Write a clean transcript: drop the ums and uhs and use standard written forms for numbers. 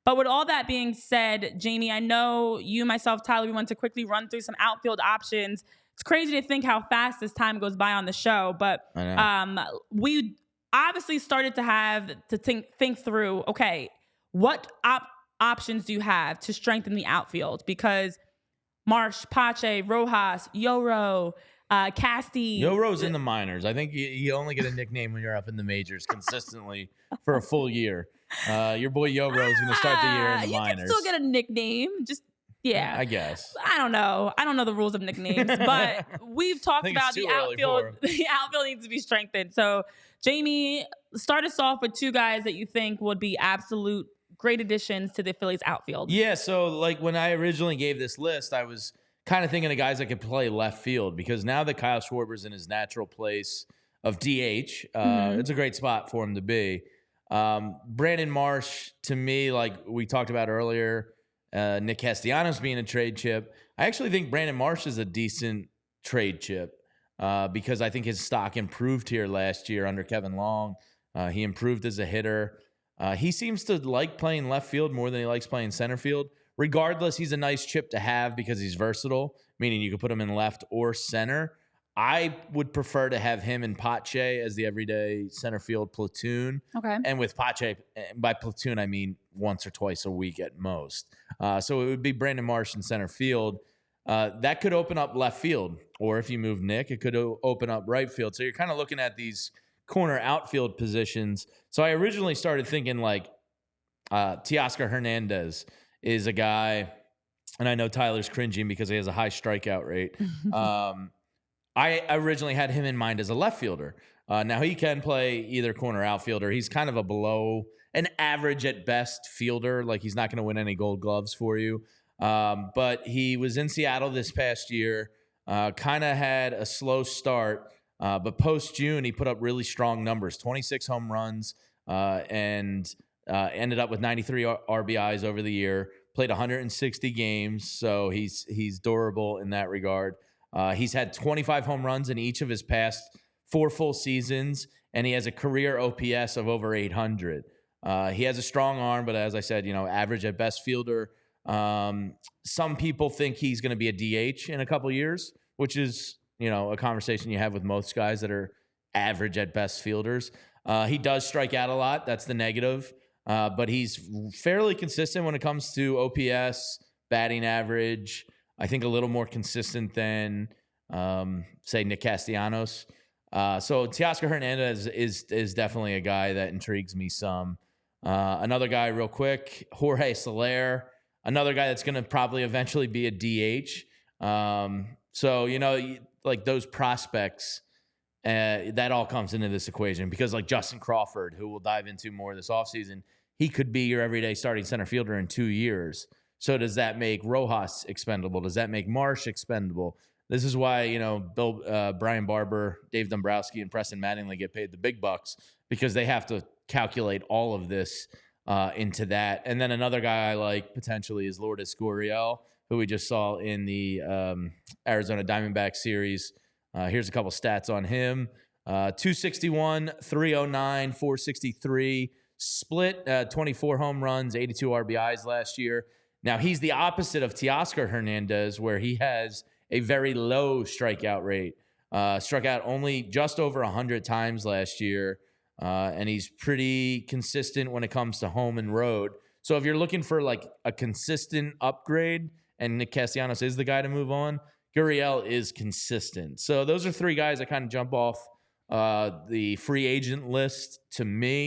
But with all that being said, Jamie, I know you, myself, Tyler, we want to quickly run through some outfield options. It's crazy to think how fast this time goes by on the show, but we obviously started to have to think through, okay, what options do you have to strengthen the outfield? Because Marsh, Pache, Rojas, Yoro, Casty. Yoro's in the minors. I think you only get a nickname when you're up in the majors consistently for a full year. Your boy Yoro is going to start the year in the minors. You can still get a nickname. Just, yeah. I guess. I don't know. I don't know the rules of nicknames, but we've talked about the outfield. The outfield needs to be strengthened. So, Jamie, start us off with two guys that you think would be absolute great additions to the Phillies outfield. Yeah, so like when I originally gave this list, I was kind of thinking of guys that could play left field, because now that Kyle Schwarber's in his natural place of DH, it's a great spot for him to be. Brandon Marsh, to me, like we talked about earlier, Nick Castellanos being a trade chip. I actually think Brandon Marsh is a decent trade chip because I think his stock improved here last year under Kevin Long. He improved as a hitter. He seems to like playing left field more than he likes playing center field. Regardless, he's a nice chip to have because he's versatile, meaning you could put him in left or center. I would prefer to have him and Pache as the everyday center field platoon. Okay. And with Pache, by platoon, I mean once or twice a week at most. So it would be Brandon Marsh in center field. That could open up left field. Or if you move Nick, it could open up right field. So you're kind of looking at these corner outfield positions. So I originally started thinking like Teoscar Hernandez is a guy, and I know Tyler's cringing because he has a high strikeout rate. I originally had him in mind as a left fielder. Now he can play either corner outfielder. He's kind of a below an average at best fielder. Like he's not going to win any gold gloves for you. But he was in Seattle this past year, kind of had a slow start. But post-June, he put up really strong numbers, 26 home runs, and ended up with 93 RBIs over the year, played 160 games, so he's durable in that regard. He's had 25 home runs in each of his past 4 full seasons, and he has a career OPS of over 800. He has a strong arm, but as I said, average at best fielder. Some people think he's going to be a DH in a couple years, which is a conversation you have with most guys that are average at best fielders. He does strike out a lot. That's the negative. But he's fairly consistent when it comes to OPS, batting average. I think a little more consistent than, say, Nick Castellanos. So Teoscar Hernandez is definitely a guy that intrigues me some. Another guy real quick, Jorge Soler, another guy that's going to probably eventually be a DH. So, like those prospects, that all comes into this equation because like Justin Crawford, who we'll dive into more this offseason, he could be your everyday starting center fielder in 2 years. So does that make Rojas expendable? Does that make Marsh expendable? This is why, Brian Barber, Dave Dombrowski, and Preston Mattingly get paid the big bucks because they have to calculate all of this into that. And then another guy I like potentially is Lourdes Gurriel, who we just saw in the Arizona Diamondback series. Here's a couple stats on him. 261, 309, 463, split 24 home runs, 82 RBIs last year. Now, he's the opposite of Teoscar Hernandez, where he has a very low strikeout rate. Struck out only just over 100 times last year, and he's pretty consistent when it comes to home and road. So if you're looking for like a consistent upgrade, and Nick Castellanos is the guy to move on, Gurriel is consistent. So those are 3 guys that kind of jump off the free agent list to me.